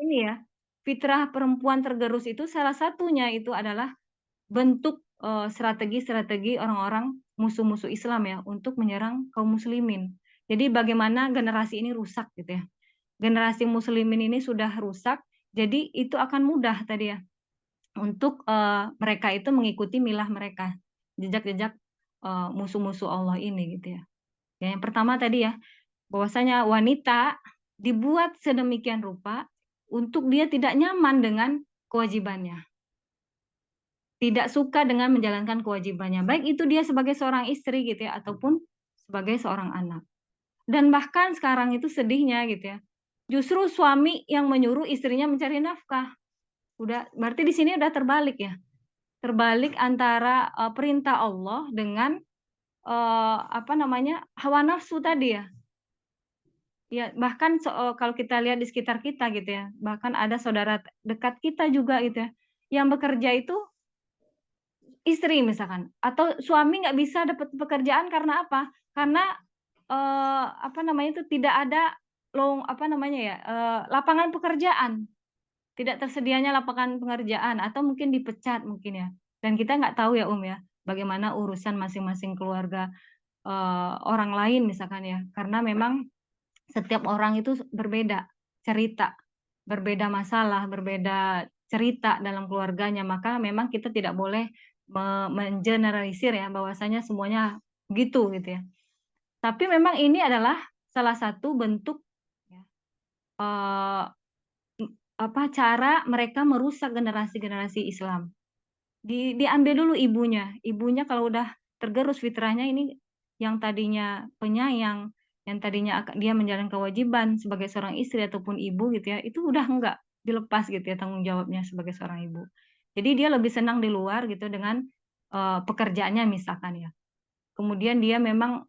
ini ya, fitrah perempuan tergerus itu salah satunya itu adalah bentuk, strategi-strategi orang-orang musuh-musuh Islam ya, untuk menyerang kaum muslimin. Jadi bagaimana generasi ini rusak gitu ya. Generasi muslimin ini sudah rusak, jadi itu akan mudah tadi ya, untuk, mereka itu mengikuti milah mereka, jejak-jejak, musuh-musuh Allah ini gitu ya. Ya yang pertama tadi ya, bahwasanya wanita dibuat sedemikian rupa untuk dia tidak nyaman dengan kewajibannya, tidak suka dengan menjalankan kewajibannya, baik itu dia sebagai seorang istri gitu ya, ataupun sebagai seorang anak. Dan bahkan sekarang itu sedihnya gitu ya, justru suami yang menyuruh istrinya mencari nafkah. Udah berarti di sini udah terbalik ya, terbalik antara, perintah Allah dengan, apa namanya, hawa nafsu tadi ya. Ya bahkan kalau kita lihat di sekitar kita gitu ya, bahkan ada saudara dekat kita juga gitu ya, yang bekerja itu istri misalkan, atau suami nggak bisa dapat pekerjaan karena apa? Karena, apa namanya itu, tidak ada apa namanya ya, lapangan pekerjaan, tidak tersedianya lapangan pekerjaan atau mungkin dipecat mungkin ya. Dan kita nggak tahu ya, ya, bagaimana urusan masing-masing keluarga, orang lain misalkan ya, karena memang setiap orang itu berbeda cerita, berbeda masalah, berbeda cerita dalam keluarganya, maka memang kita tidak boleh mengeneralisir ya, bahwasanya semuanya gitu ya. Tapi memang ini adalah salah satu bentuk ya, eee, apa, cara mereka merusak generasi-generasi Islam. Diambil dulu ibunya, ibunya kalau udah tergerus fitrahnya ini, yang tadinya penyayang, yang tadinya dia menjalankan kewajiban sebagai seorang istri ataupun ibu gitu ya, itu udah enggak, dilepas gitu ya tanggung jawabnya sebagai seorang ibu. Jadi dia lebih senang di luar gitu dengan, pekerjaannya misalkan ya. Kemudian dia memang,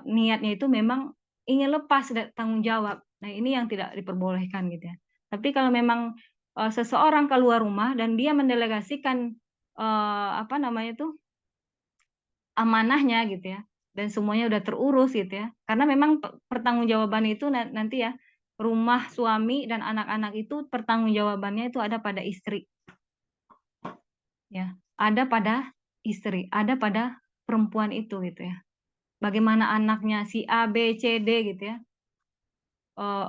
niatnya itu memang ingin lepas tanggung jawab. Nah ini yang tidak diperbolehkan gitu ya. Tapi kalau memang, seseorang keluar rumah dan dia mendelegasikan, apa namanya itu, amanahnya gitu ya, dan semuanya udah terurus gitu ya. Karena memang pertanggungjawaban itu nanti ya, rumah suami dan anak-anak itu pertanggungjawabannya itu ada pada istri, ya. Ada pada istri, ada pada perempuan itu gitu ya. Bagaimana anaknya si A, B, C, D gitu ya, eee,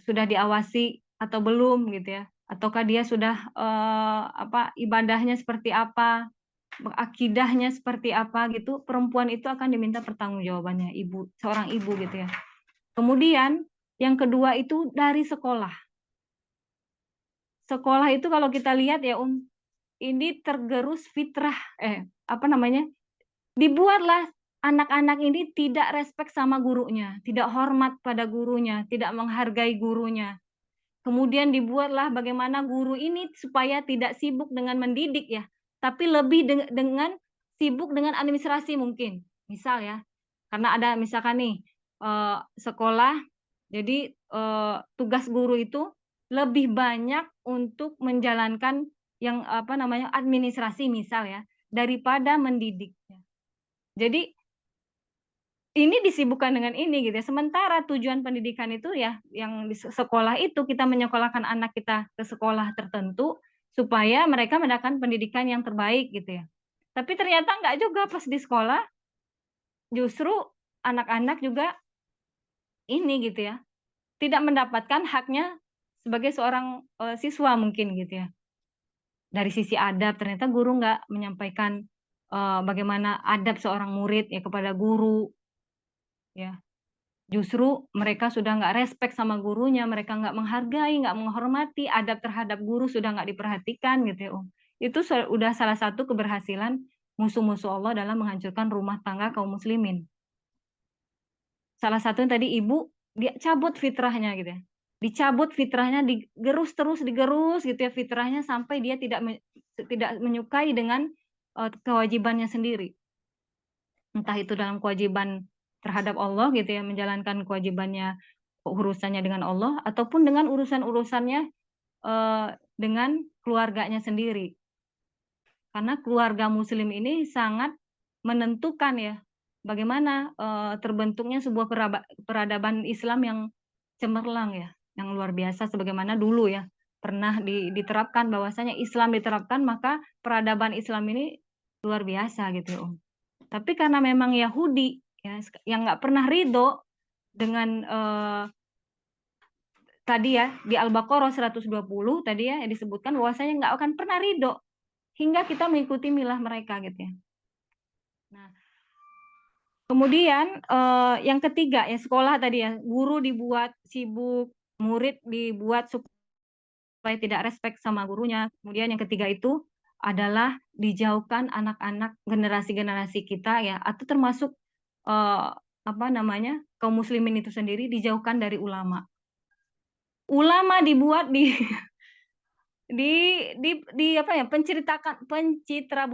sudah diawasi atau belum gitu ya, ataukah dia sudah, apa, ibadahnya seperti apa, akidahnya seperti apa gitu, perempuan itu akan diminta pertanggungjawabannya, seorang ibu gitu ya. Kemudian yang kedua itu dari sekolah. Sekolah itu kalau kita lihat ya, ini tergerus fitrah apa namanya, dibuatlah anak-anak ini tidak respek sama gurunya, tidak hormat pada gurunya, tidak menghargai gurunya. Kemudian dibuatlah bagaimana guru ini supaya tidak sibuk dengan mendidik ya, tapi lebih dengan sibuk dengan administrasi mungkin. Misal ya, karena ada misalkan nih, sekolah, jadi, tugas guru itu lebih banyak untuk menjalankan yang, apa namanya, administrasi misal ya, daripada mendidik. Jadi ini disibukkan dengan ini gitu ya, sementara tujuan pendidikan itu ya yang di sekolah itu kita menyekolahkan anak kita ke sekolah tertentu, supaya mereka mendapatkan pendidikan yang terbaik gitu ya. Tapi ternyata enggak juga pas di sekolah, justru anak-anak juga ini gitu ya, tidak mendapatkan haknya sebagai seorang, siswa mungkin gitu ya. Dari sisi adab ternyata guru nggak menyampaikan, bagaimana adab seorang murid ya kepada guru, ya. Justru mereka sudah nggak respek sama gurunya, mereka nggak menghargai, nggak menghormati, adab terhadap guru sudah nggak diperhatikan gitu ya, Itu udah salah satu keberhasilan musuh-musuh Allah dalam menghancurkan rumah tangga kaum muslimin. Salah satunya tadi ibu, dia cabut fitrahnya gitu ya. Dicabut fitrahnya, digerus gitu ya fitrahnya sampai dia tidak menyukai dengan, kewajibannya sendiri. Entah itu dalam kewajiban terhadap Allah gitu ya, menjalankan kewajibannya, urusannya dengan Allah, ataupun dengan urusan-urusannya, dengan keluarganya sendiri. Karena keluarga muslim ini sangat menentukan ya, bagaimana, terbentuknya sebuah peradaban Islam yang cemerlang ya, yang luar biasa sebagaimana dulu ya. pernah diterapkan bahwasanya Islam diterapkan, maka peradaban Islam ini luar biasa gitu, Om. Tapi karena memang Yahudi ya, yang nggak pernah ridho dengan, tadi ya, di Al-Baqarah 120 tadi ya, yang disebutkan bahwasanya nggak akan pernah ridho, hingga kita mengikuti milah mereka gitu ya. Nah, kemudian, yang ketiga ya, sekolah tadi ya, guru dibuat sibuk, murid dibuat supaya tidak respect sama gurunya. Kemudian yang ketiga itu adalah dijauhkan anak-anak generasi-generasi kita ya, atau termasuk, eee, apa namanya, kaum muslimin itu sendiri dijauhkan dari ulama. Ulama dibuat di apa ya, pencitra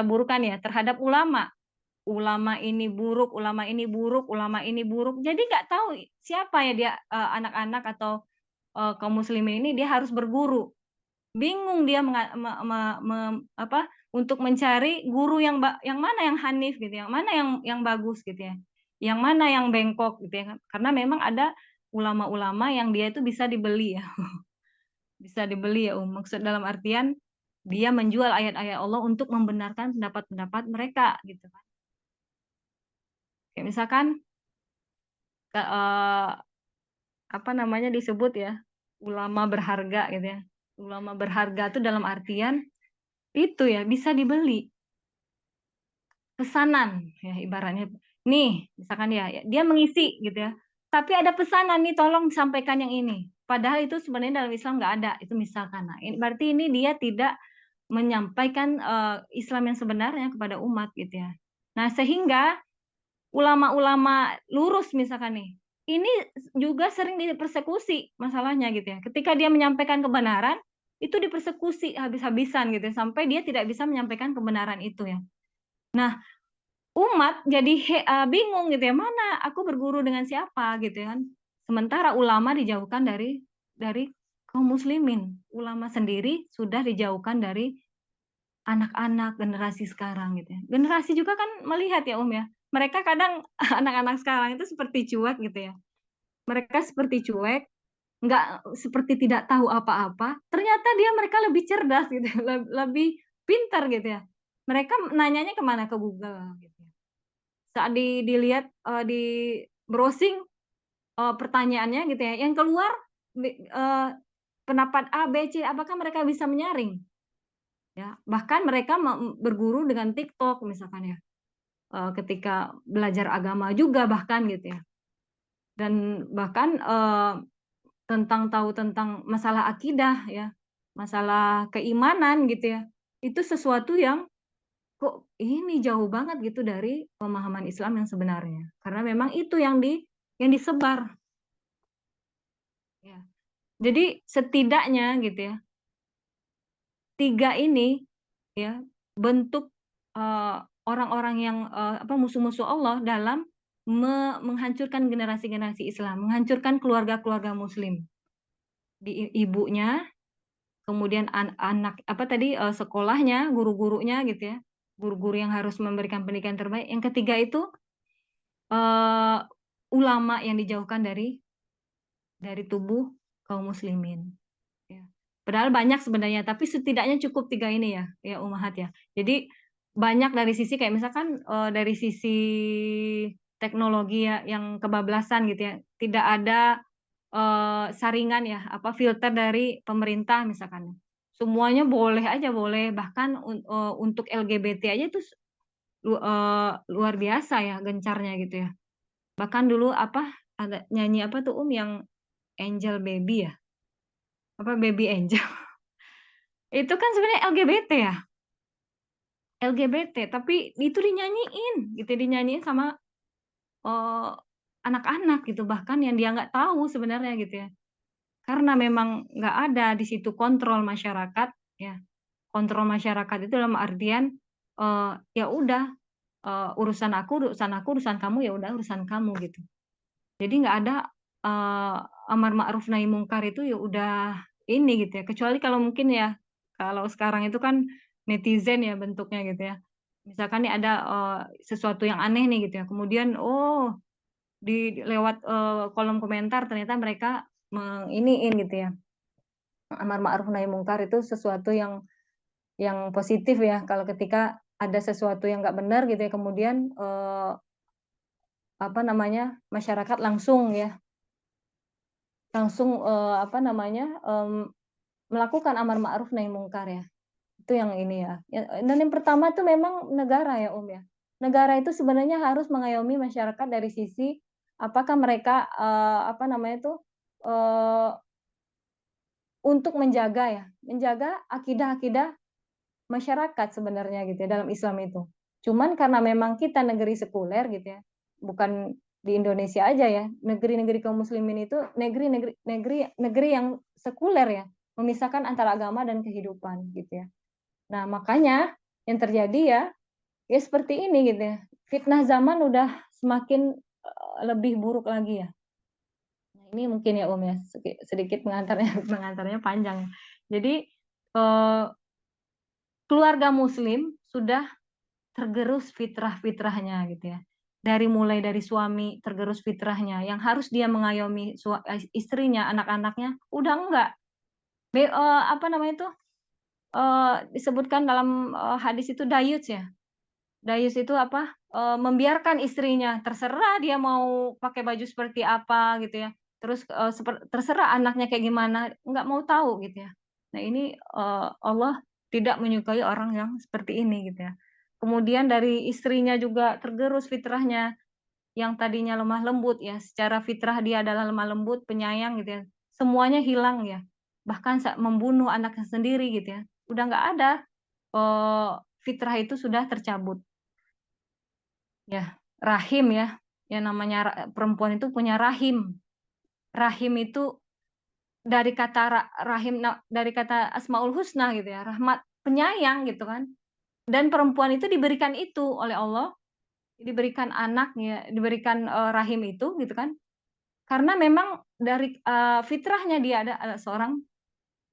burukan ya terhadap ulama. Ulama ini buruk, ulama ini buruk, ulama ini buruk. Jadi nggak tahu siapa ya dia, anak-anak atau, kaum muslimin ini dia harus berguru. Bingung dia menga me me me apa, untuk mencari guru yang mana yang hanif gitu, yang mana yang bagus gitu ya, yang mana yang bengkok gitu ya kan. Karena memang ada ulama-ulama yang dia itu bisa dibeli ya, bisa dibeli ya, maksud dalam artian dia menjual ayat-ayat Allah untuk membenarkan pendapat-pendapat mereka gitu kan. Kayak misalkan, eee, apa namanya, disebut ya, ulama berharga gitu ya. Ulama berharga itu dalam artian itu ya, bisa dibeli. Pesanan, ya ibaratnya. Nih, misalkan ya, dia mengisi gitu ya, tapi ada pesanan nih, "Tolong sampaikan yang ini." Padahal itu sebenarnya dalam Islam nggak ada, itu misalkan. Nah, berarti ini dia tidak menyampaikan, Islam yang sebenarnya kepada umat gitu ya. Nah, sehingga ulama-ulama lurus misalkan nih, ini juga sering dipersekusi masalahnya gitu ya. Ketika dia menyampaikan kebenaran, itu dipersekusi habis-habisan gitu ya, sampai dia tidak bisa menyampaikan kebenaran itu ya. Nah, umat jadi bingung gitu ya, mana aku berguru dengan siapa gitu ya kan. Sementara ulama dijauhkan dari kaum muslimin. Ulama sendiri sudah dijauhkan dari anak-anak generasi sekarang gitu ya. Generasi juga kan melihat ya, ya. Mereka kadang anak-anak sekarang itu seperti cuek gitu ya. Mereka seperti cuek, nggak seperti tidak tahu apa-apa, ternyata mereka lebih cerdas gitu ya, lebih pintar gitu ya. Mereka nanyanya ke mana? Ke Google gitu ya. Saat dilihat, di browsing, pertanyaannya gitu ya, yang keluar pendapat A, B, C, apakah mereka bisa menyaring? Ya, bahkan mereka berguru dengan TikTok misalkan ya, ketika belajar agama juga bahkan gitu ya. Dan bahkan, tahu tentang masalah akidah ya, masalah keimanan gitu ya, itu sesuatu yang kok ini jauh banget gitu dari pemahaman Islam yang sebenarnya. Karena memang itu yang disebar, ya. Jadi setidaknya gitu ya, 3 ini ya, bentuk, orang-orang yang, musuh-musuh Allah dalam menghancurkan generasi-generasi Islam, menghancurkan keluarga-keluarga muslim. Ibunya, kemudian anak apa tadi, sekolahnya, guru-gurunya gitu ya, guru-guru yang harus memberikan pendidikan terbaik. Yang ketiga itu, eee, ulama yang dijauhkan dari tubuh kaum muslimin. Ya. Padahal banyak sebenarnya, tapi setidaknya cukup 3 ini ya, ya Ummahat ya. Jadi banyak dari sisi kayak misalkan, dari sisi teknologi ya yang kebablasan gitu ya, tidak ada, saringan ya, filter dari pemerintah misalkan. Semuanya boleh aja boleh, bahkan untuk LGBT aja itu luar biasa ya gencarnya gitu ya. Bahkan dulu ada nyanyi apa tuh yang Angel Baby ya? Baby Angel. Itu kan sebenarnya LGBT ya, LGBT, tapi itu dinyanyiin gitu, dinyanyiin sama, eee, anak-anak gitu, bahkan yang dia nggak tahu sebenarnya gitu ya. Karena memang nggak ada di situ kontrol masyarakat ya, kontrol masyarakat itu dalam artian, ya udah, urusan aku, urusan kamu, ya udah urusan kamu gitu. Jadi nggak ada, eee, amar ma'ruf nahi mungkar itu ya udah ini gitu ya, kecuali kalau mungkin ya, kalau sekarang itu kan netizen ya bentuknya gitu ya. Misalkan nih ada, sesuatu yang aneh nih gitu ya, kemudian lewat, kolom komentar ternyata mereka iniin gitu ya, Amar ma'ruf nahi mungkar itu sesuatu yang positif ya. Kalau ketika ada sesuatu yang nggak benar gitu ya, kemudian apa namanya, masyarakat langsung ya, langsung apa namanya, melakukan amar ma'ruf nahi mungkar ya. Itu yang ini ya. Dan yang pertama tuh memang negara ya, ya. Negara itu sebenarnya harus mengayomi masyarakat dari sisi apakah mereka, apa namanya tuh, eee, untuk menjaga akidah-akidah masyarakat sebenarnya gitu ya dalam Islam itu. Cuman karena memang kita negeri sekuler gitu ya, bukan di Indonesia aja ya, negeri-negeri kaum muslimin itu negeri yang sekuler ya, memisahkan antara agama dan kehidupan gitu ya. Nah, makanya yang terjadi ya, ya seperti ini gitu ya. Fitnah zaman udah semakin, lebih buruk lagi ya. Nah, ini mungkin ya, ya, sedikit pengantarnya pengantarnya panjang. Jadi, eee, keluarga muslim sudah tergerus fitrah-fitrahnya gitu ya. Mulai dari suami tergerus fitrahnya, yang harus dia mengayomi istrinya, anak-anaknya, udah enggak. Apa namanya itu, disebutkan dalam, hadis itu dayus ya. Dayus itu apa, membiarkan istrinya, terserah dia mau pakai baju seperti apa gitu ya, terus, terserah anaknya kayak gimana, nggak mau tahu gitu ya. Nah ini, Allah tidak menyukai orang yang seperti ini gitu ya. Kemudian dari istrinya juga tergerus fitrahnya, yang tadinya lemah lembut ya, secara fitrah dia adalah lemah lembut, penyayang gitu ya, semuanya hilang ya. Bahkan membunuh anaknya sendiri gitu ya, udah nggak ada, fitrah itu sudah tercabut. Ya, rahim ya, yang namanya perempuan itu punya rahim. Rahim itu dari kata rahim dari kata Asmaul Husna gitu ya, rahmat, penyayang gitu kan. Dan perempuan itu diberikan itu oleh Allah, diberikan anak ya, diberikan, rahim itu gitu kan, karena memang dari, fitrahnya dia ada seorang,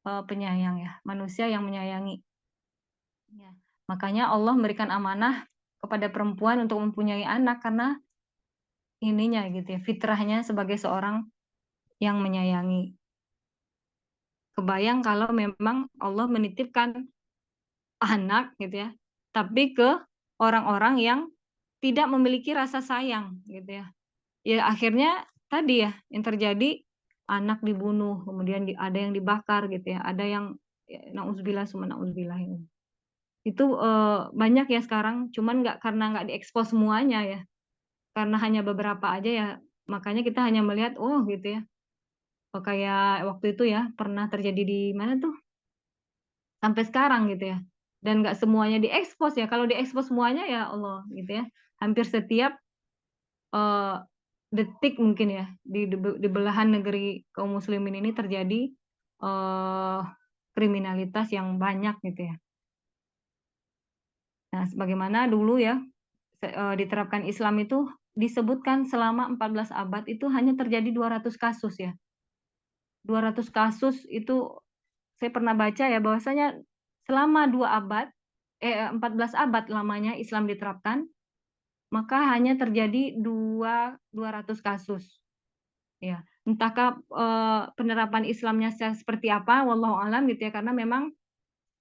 penyayang ya, manusia yang menyayangi. Ya, makanya Allah memberikan amanah kepada perempuan untuk mempunyai anak karena ininya gitu ya, fitrahnya sebagai seorang yang menyayangi. Kebayang kalau memang Allah menitipkan anak gitu ya, tapi ke orang-orang yang tidak memiliki rasa sayang gitu ya. Ya akhirnya tadi ya yang terjadi anak dibunuh, kemudian ada yang dibakar gitu ya, ada yang ya naudzubillah summa naudzubillah ini. Itu, banyak ya sekarang, cuman karena nggak diekspos semuanya ya, karena hanya beberapa aja ya, makanya kita hanya melihat, oh gitu ya. Oh, kayak waktu itu ya, pernah terjadi di mana tuh, sampai sekarang gitu ya, dan nggak semuanya diekspos ya, kalau diekspos semuanya ya Allah gitu ya, hampir setiap, eee, detik mungkin ya, di belahan negeri kaum muslimin ini terjadi, eee, kriminalitas yang banyak gitu ya. Nah, sebagaimana dulu ya, diterapkan Islam itu disebutkan selama 14 abad itu hanya terjadi 200 kasus ya, 200 kasus itu. Saya pernah baca ya bahwasanya selama 2 abad, 14 abad lamanya Islam diterapkan, maka hanya terjadi 200 kasus, ya. Entahkah, penerapan Islamnya seperti apa, wallahu alam gitu ya, karena memang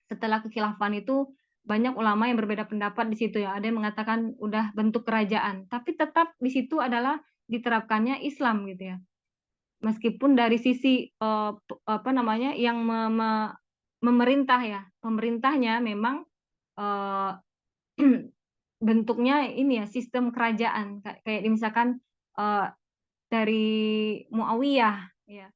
setelah kekhilafan itu banyak ulama yang berbeda pendapat di situ ya, ada yang mengatakan udah bentuk kerajaan, tapi tetap di situ adalah diterapkannya Islam gitu ya. Meskipun dari sisi, apa namanya, yang memerintah ya, pemerintahnya memang, eee, bentuknya ini ya, sistem kerajaan, kayak misalkan, eee, dari Muawiyah ya,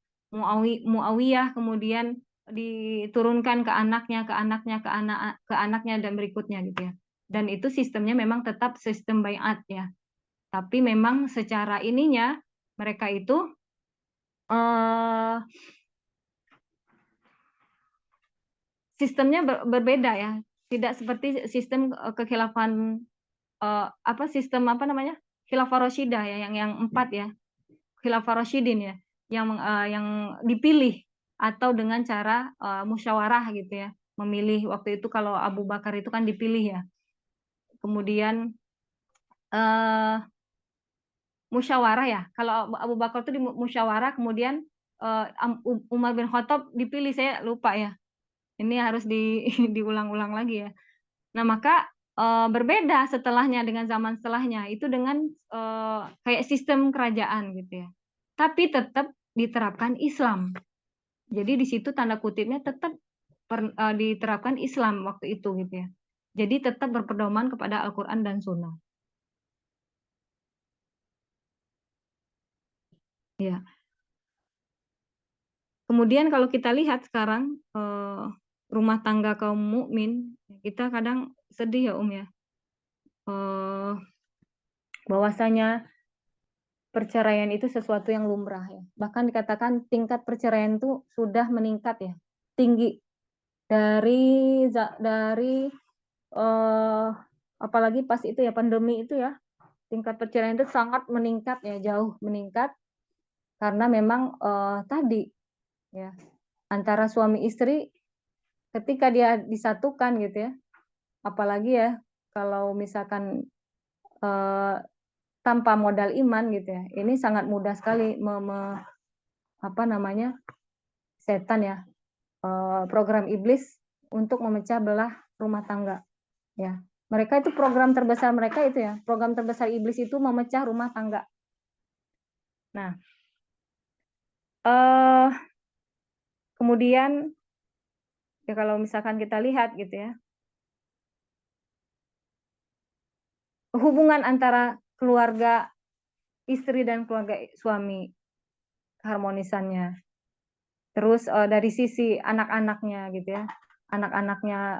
Muawiyah kemudian diturunkan ke anaknya ke anaknya ke ke anaknya dan berikutnya gitu ya. Dan itu sistemnya memang tetap sistem baiat ya, tapi memang secara ininya mereka itu, eee sistemnya berbeda ya, tidak seperti sistem, kekhilafan, sistem apa namanya, khilafah rasyhidah ya, yang 4 ya, khilafah rasyidin ya, yang dipilih atau dengan cara, musyawarah gitu ya, memilih waktu itu kalau Abu Bakar itu kan dipilih ya, kemudian, eee, musyawarah ya, kalau Abu Bakar itu musyawarah kemudian, Umar bin Khattab dipilih, saya lupa ya. Ini harus diulang-ulang lagi ya. Nah, maka, berbeda setelahnya dengan zaman setelahnya, itu dengan, kayak sistem kerajaan gitu ya. Tapi tetap diterapkan Islam. Jadi di situ tanda kutipnya tetap diterapkan Islam waktu itu gitu ya. Jadi tetap berpedoman kepada Al-Qur'an dan Sunnah. Ya. Kemudian kalau kita lihat sekarang, rumah tangga kaum mukmin, kita kadang sedih ya, ya, eee, bahwasanya perceraian itu sesuatu yang lumrah ya. Bahkan dikatakan tingkat perceraian itu sudah meningkat ya, tinggi dari, apalagi pas itu ya pandemi itu ya, tingkat perceraian itu sangat meningkat ya, jauh meningkat karena memang, tadi ya, antara suami istri ketika dia disatukan gitu ya, apalagi ya kalau misalkan, eee, tanpa modal iman gitu ya, ini sangat mudah sekali apa namanya, setan ya, program iblis untuk memecah belah rumah tangga, ya. Mereka itu program terbesar mereka itu ya, program terbesar iblis itu memecah rumah tangga. Nah, eee, kemudian ya kalau misalkan kita lihat gitu ya, hubungan antara keluarga istri dan keluarga suami, keharmonisannya. Terus, dari sisi anak-anaknya gitu ya, anak-anaknya,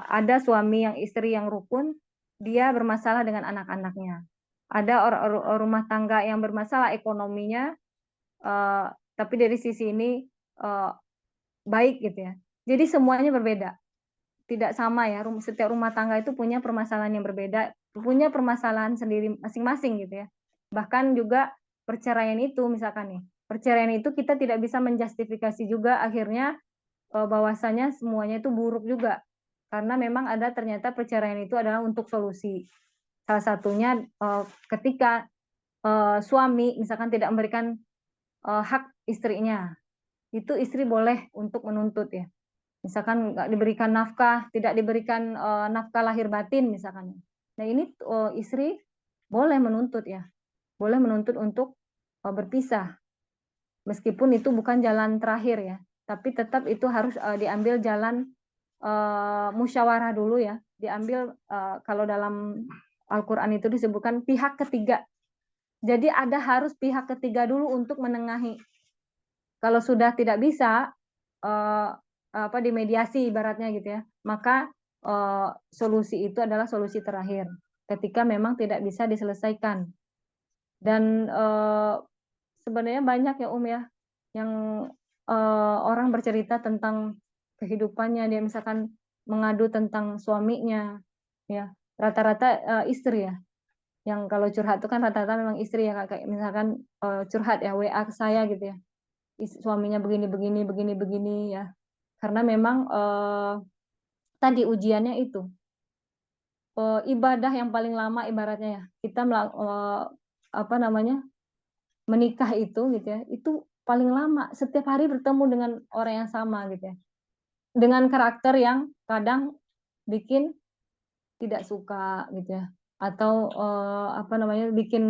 ada suami yang istri yang rukun, dia bermasalah dengan anak-anaknya. Ada rumah tangga yang bermasalah ekonominya, eee, tapi dari sisi ini, eee, baik gitu ya. Jadi semuanya berbeda, tidak sama ya, setiap rumah tangga itu punya permasalahan yang berbeda, punya permasalahan sendiri masing-masing gitu ya. Bahkan juga perceraian itu misalkan nih, perceraian itu kita tidak bisa menjustifikasi juga akhirnya, bahwasanya semuanya itu buruk juga. Karena memang ada ternyata perceraian itu adalah untuk solusi. Salah satunya, ketika, suami misalkan tidak memberikan, hak istrinya, itu istri boleh untuk menuntut ya. Misalkan nggak diberikan nafkah, tidak diberikan, nafkah lahir batin misalkan. Nah ini, istri boleh menuntut ya, boleh menuntut untuk, berpisah. Meskipun itu bukan jalan terakhir ya, tapi tetap itu harus, diambil jalan, musyawarah dulu ya, diambil, kalau dalam Al-Qur'an itu disebutkan pihak ketiga. Jadi ada harus pihak ketiga dulu untuk menengahi. Kalau sudah tidak bisa, eee, apa, dimediasi ibaratnya gitu ya, maka, solusi itu adalah solusi terakhir, ketika memang tidak bisa diselesaikan. Dan, sebenarnya banyak ya, ya, yang, orang bercerita tentang kehidupannya, dia misalkan mengadu tentang suaminya, ya, rata-rata, istri ya, yang kalau curhat itu kan rata-rata memang istri ya, Kak, kayak misalkan, curhat ya, WA ke saya gitu ya, suaminya begini begini begini begini ya. Karena memang, tadi ujiannya itu, ibadah yang paling lama ibaratnya ya, kita apa namanya, menikah itu gitu ya, itu paling lama, setiap hari bertemu dengan orang yang sama gitu ya, dengan karakter yang kadang bikin tidak suka gitu ya, atau, apa namanya, bikin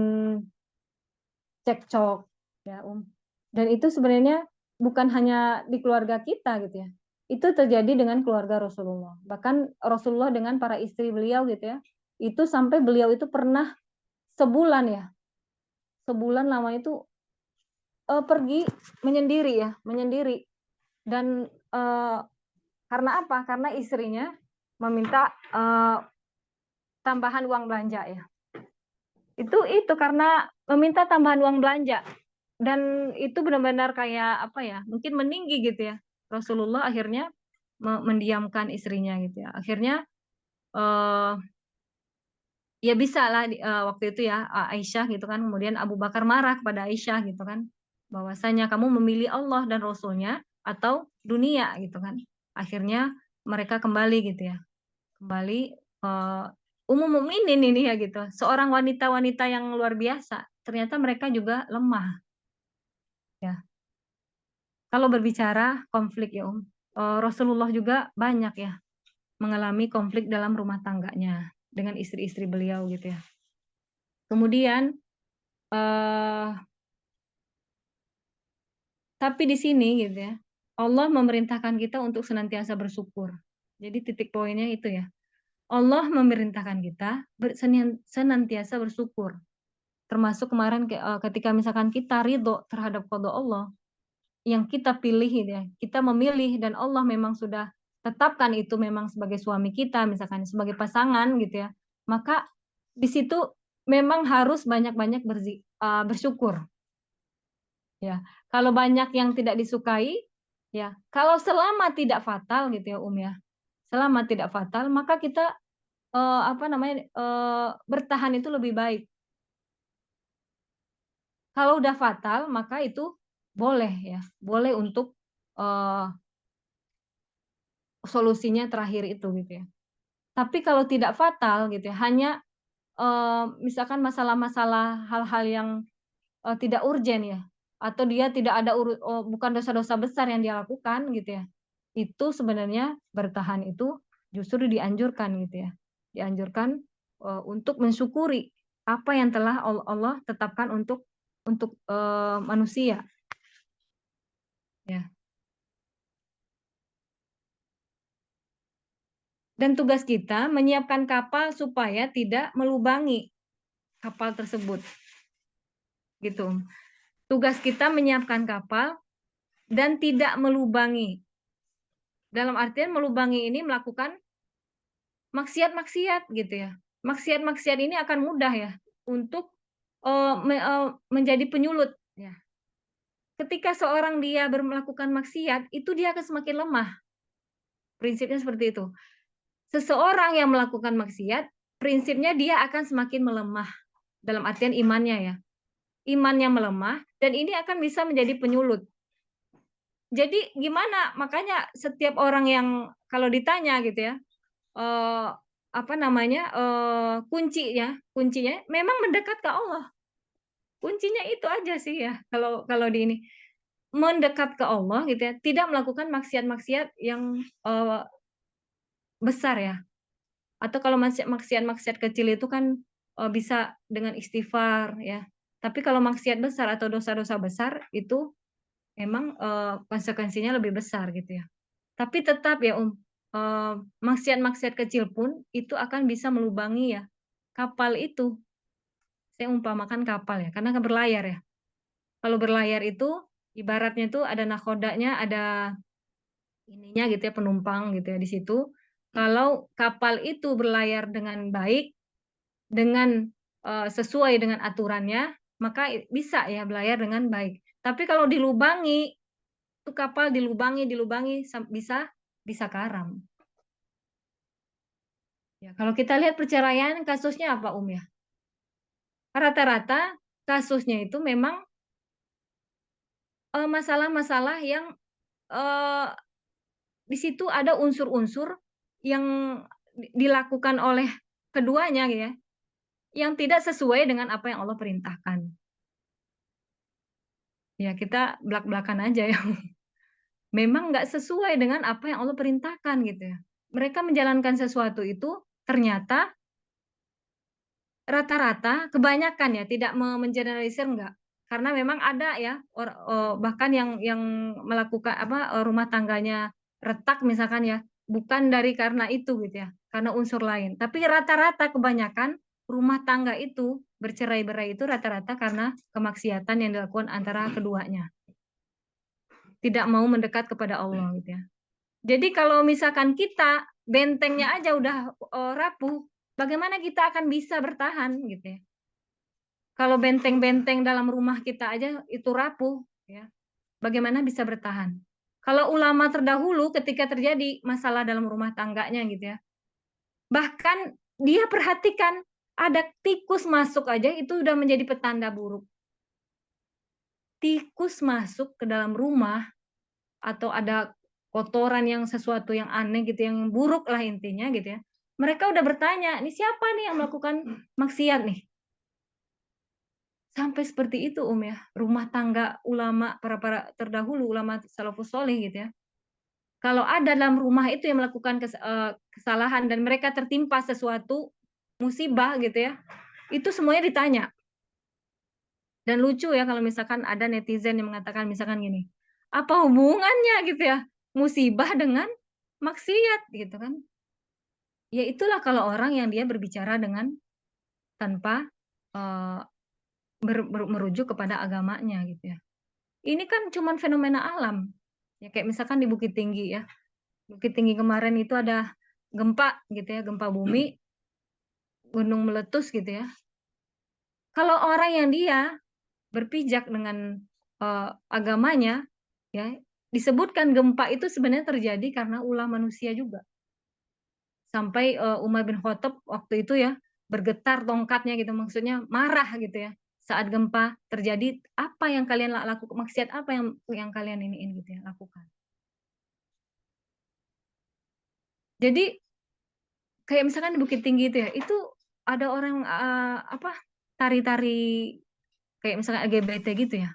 cekcok ya, dan itu sebenarnya bukan hanya di keluarga kita gitu ya, itu terjadi dengan keluarga Rasulullah. Bahkan Rasulullah dengan para istri beliau gitu ya, itu sampai beliau itu pernah sebulan ya, sebulan lamanya itu, pergi menyendiri ya, menyendiri dan, karena apa? Karena istrinya meminta, tambahan uang belanja ya. Itu karena meminta tambahan uang belanja. Dan itu benar-benar kayak apa ya, mungkin meninggi gitu ya. Rasulullah akhirnya mendiamkan istrinya gitu ya. Akhirnya, eee, ya bisalah waktu itu ya, Aisyah gitu kan, kemudian Abu Bakar marah kepada Aisyah gitu kan, bahwasanya kamu memilih Allah dan Rasul-Nya atau dunia gitu kan. Akhirnya mereka kembali gitu ya, kembali, Ummul Mukminin ini ya gitu, seorang wanita-wanita yang luar biasa, ternyata mereka juga lemah ya. Kalau berbicara konflik ya Rasulullah juga banyak ya mengalami konflik dalam rumah tangganya dengan istri-istri beliau gitu ya. Kemudian eee, tapi di sini gitu ya, Allah memerintahkan kita untuk senantiasa bersyukur. Jadi titik poinnya itu ya, Allah memerintahkan kita senantiasa bersyukur. Termasuk kemarin ketika misalkan kita ridho terhadap qada Allah, yang kita pilih gitu ya, kita memilih dan Allah memang sudah tetapkan itu memang sebagai suami kita, misalkan sebagai pasangan gitu ya, maka di situ memang harus banyak-banyak bersyukur, ya. Kalau banyak yang tidak disukai, ya, kalau selama tidak fatal gitu ya, ya, selama tidak fatal maka kita, apa namanya, bertahan itu lebih baik. Kalau udah fatal maka itu boleh ya, boleh untuk, eee, solusinya terakhir itu gitu ya. Tapi kalau tidak fatal gitu ya, hanya, misalkan masalah-masalah hal-hal yang, tidak urgen ya, atau dia tidak ada bukan dosa-dosa besar yang dia lakukan gitu ya, itu sebenarnya bertahan itu justru dianjurkan gitu ya. Dianjurkan, untuk mensyukuri apa yang telah Allah tetapkan untuk, manusia, ya. Dan tugas kita menyiapkan kapal supaya tidak melubangi kapal tersebut, gitu. Tugas kita menyiapkan kapal dan tidak melubangi. Dalam artian melubangi ini melakukan maksiat-maksiat gitu ya. Maksiat-maksiat ini akan mudah ya untuk, menjadi penyulut ya. Ketika seorang dia melakukan maksiat, itu dia akan semakin lemah, prinsipnya seperti itu. Seseorang yang melakukan maksiat, prinsipnya dia akan semakin melemah, dalam artian imannya ya. Imannya melemah dan ini akan bisa menjadi penyulut. Jadi gimana, makanya setiap orang yang kalau ditanya gitu ya, eee, apa namanya, kuncinya memang mendekat ke Allah. Kuncinya itu aja sih ya, kalau kalau di ini, mendekat ke Allah gitu ya, tidak melakukan maksiat-maksiat yang, besar ya, atau kalau maksiat-maksiat kecil itu kan, bisa dengan istighfar ya. Tapi kalau maksiat besar atau dosa-dosa besar itu memang, konsekuensinya lebih besar gitu ya. Tapi tetap ya, maksiat-maksiat kecil pun itu akan bisa melubangi ya kapal itu. Saya umpamakan kapal ya, karena kan berlayar ya. Kalau berlayar itu ibaratnya itu ada nahkodanya, ada ininya gitu ya, penumpang gitu ya di situ. Kalau kapal itu berlayar dengan baik, dengan, sesuai dengan aturannya, maka bisa ya berlayar dengan baik. Tapi kalau dilubangi, itu kapal dilubangi bisa bisa karam. Ya, kalau kita lihat perceraian kasusnya apa, ya? Rata-rata kasusnya itu memang, masalah-masalah yang, eee, di situ ada unsur-unsur yang dilakukan oleh keduanya gitu ya, yang tidak sesuai dengan apa yang Allah perintahkan. Ya kita blak-blakan aja ya, memang nggak sesuai dengan apa yang Allah perintahkan gitu ya. Mereka menjalankan sesuatu itu ternyata rata-rata, kebanyakan ya, tidak mengeneralisir enggak. Karena memang ada ya, bahkan yang melakukan apa, rumah tangganya retak misalkan ya, bukan dari karena itu gitu ya, karena unsur lain. Tapi rata-rata kebanyakan rumah tangga itu bercerai-berai itu rata-rata karena kemaksiatan yang dilakukan antara keduanya. Tidak mau mendekat kepada Allah gitu ya. Jadi kalau misalkan kita bentengnya aja udah, rapuh, bagaimana kita akan bisa bertahan gitu ya. Kalau benteng-benteng dalam rumah kita aja itu rapuh, ya, bagaimana bisa bertahan? Kalau ulama terdahulu ketika terjadi masalah dalam rumah tangganya gitu ya, bahkan dia perhatikan ada tikus masuk aja itu udah menjadi petanda buruk. Tikus masuk ke dalam rumah atau ada kotoran yang sesuatu yang aneh gitu, yang buruk lah intinya gitu ya. Mereka udah bertanya, "Ini siapa nih yang melakukan maksiat nih?" Sampai seperti itu ya, rumah tangga ulama para terdahulu, ulama salafus shaleh gitu ya. Kalau ada dalam rumah itu yang melakukan kesalahan dan mereka tertimpa sesuatu musibah gitu ya, itu semuanya ditanya. Dan lucu ya kalau misalkan ada netizen yang mengatakan misalkan gini, "Apa hubungannya?" gitu ya, musibah dengan maksiat gitu kan. Ya itulah kalau orang yang dia berbicara dengan tanpa, eee, merujuk kepada agamanya gitu ya. Ini kan cuman fenomena alam, ya kayak misalkan di Bukit Tinggi ya, Bukit Tinggi kemarin itu ada gempa gitu ya, gempa bumi, gunung meletus gitu ya. Kalau orang yang dia berpijak dengan, agamanya, ya, disebutkan gempa itu sebenarnya terjadi karena ulah manusia juga. Sampai, Umar bin Khattab waktu itu ya, bergetar tongkatnya gitu, maksudnya marah gitu ya, saat gempa terjadi, "Apa yang kalian maksiat apa yang kalian iniin?" gitu ya, lakukan. Jadi, kayak misalkan di Bukit Tinggi itu ya, itu ada orang, apa, tari-tari kayak misalnya LGBT gitu ya,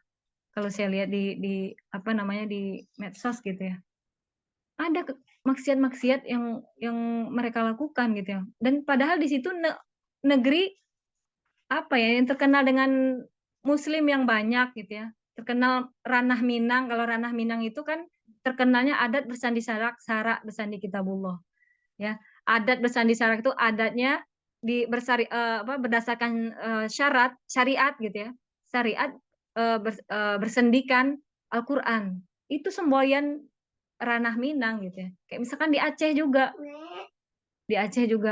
kalau saya lihat di apa namanya, di medsos gitu ya. Ada maksiat-maksiat yang mereka lakukan gitu ya, dan padahal di situ negeri, apa ya, yang terkenal dengan muslim yang banyak gitu ya, terkenal Ranah Minang, kalau Ranah Minang itu kan terkenalnya adat bersandi sarak bersandi kitabullah, ya. Adat bersandi sarak itu adatnya berdasarkan, syariat gitu ya, syariat, bersendikan Al-Qur'an. Itu semboyan Ranah Minang gitu ya. Kayak misalkan di Aceh juga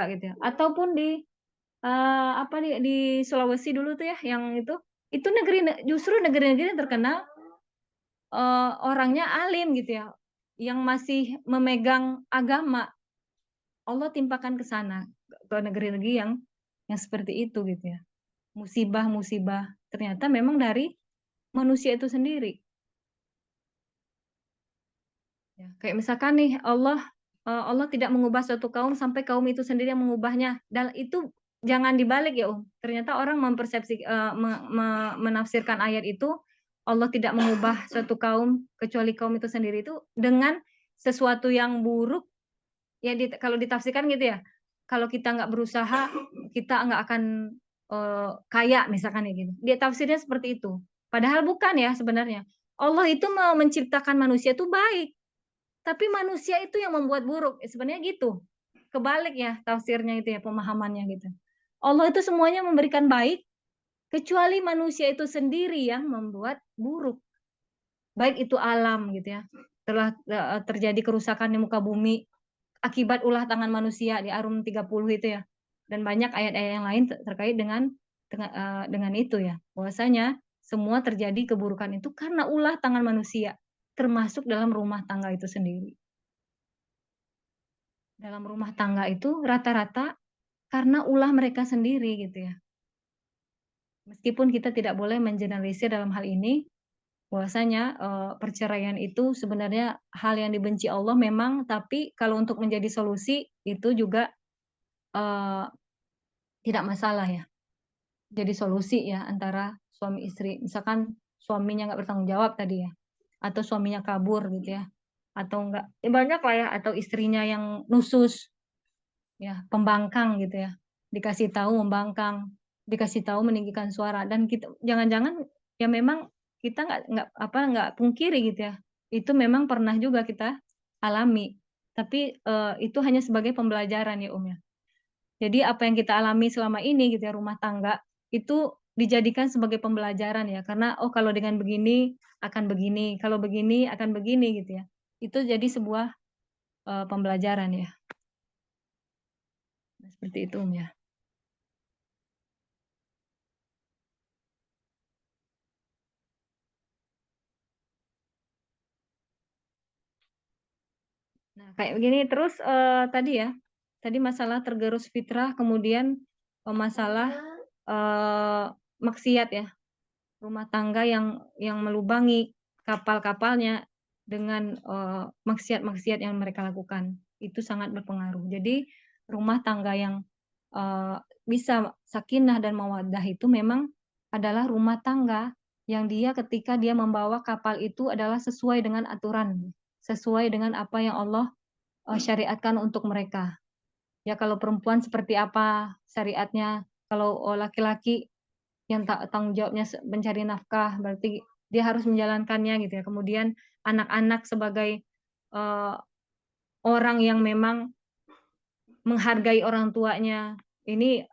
gitu ya, ataupun apa di Sulawesi dulu tuh ya yang itu justru negeri-negeri yang terkenal, orangnya alim gitu ya, yang masih memegang agama. Allah timpakan ke sana, ke negeri-negeri yang seperti itu gitu ya. Musibah-musibah ternyata memang dari manusia itu sendiri. Ya, kayak misalkan nih Allah tidak mengubah suatu kaum sampai kaum itu sendiri yang mengubahnya, dan itu jangan dibalik ya, ternyata orang mempersepsi menafsirkan ayat itu, Allah tidak mengubah suatu kaum kecuali kaum itu sendiri itu dengan sesuatu yang buruk, ya kalau ditafsirkan gitu ya, kalau kita nggak berusaha, kita nggak akan, kaya misalkan ya gitu. Dia tafsirnya seperti itu. Padahal bukan ya sebenarnya. Allah itu menciptakan manusia itu baik. Tapi manusia itu yang membuat buruk, sebenarnya gitu. Kebalik ya tafsirnya itu ya, pemahamannya gitu. Allah itu semuanya memberikan baik, kecuali manusia itu sendiri yang membuat buruk. Baik itu alam gitu ya, telah terjadi kerusakan di muka bumi, akibat ulah tangan manusia di Arum 30 itu ya. Dan banyak ayat-ayat yang lain terkait dengan itu ya, bahwasanya semua terjadi keburukan itu karena ulah tangan manusia, termasuk dalam rumah tangga itu sendiri. Dalam rumah tangga itu rata-rata karena ulah mereka sendiri gitu ya. Meskipun kita tidak boleh mengeneralisir dalam hal ini, bahwasanya, perceraian itu sebenarnya hal yang dibenci Allah memang, tapi kalau untuk menjadi solusi itu juga, eee, tidak masalah ya. Jadi solusi ya antara suami istri. Misalkan suaminya nggak bertanggung jawab tadi ya, atau suaminya kabur gitu ya, atau enggak ya banyak lah ya, atau istrinya yang nusus. Ya, pembangkang gitu ya. Dikasih tahu membangkang, dikasih tahu meninggikan suara dan kita jangan-jangan ya memang kita nggak pungkiri gitu ya, itu memang pernah juga kita alami. Tapi, itu hanya sebagai pembelajaran ya, ya. Jadi apa yang kita alami selama ini gitu ya, rumah tangga, itu dijadikan sebagai pembelajaran ya, karena, oh kalau dengan begini akan begini, kalau begini akan begini gitu ya. Itu jadi sebuah, pembelajaran ya. Nah seperti itu, ya. Nah, kayak begini terus, tadi masalah tergerus fitrah, kemudian, masalah, eee, maksiat ya, rumah tangga yang melubangi kapal-kapalnya dengan, maksiat-maksiat yang mereka lakukan, itu sangat berpengaruh. Jadi, rumah tangga yang, eee, bisa sakinah dan mawaddah itu memang adalah rumah tangga yang dia ketika dia membawa kapal itu adalah sesuai dengan aturan, sesuai dengan apa yang Allah syariatkan untuk mereka. Ya kalau perempuan seperti apa syariatnya, kalau laki-laki yang tanggung jawabnya mencari nafkah, berarti dia harus menjalankannya gitu ya. Kemudian anak-anak sebagai uh, orang yang memang menghargai orang tuanya. Ini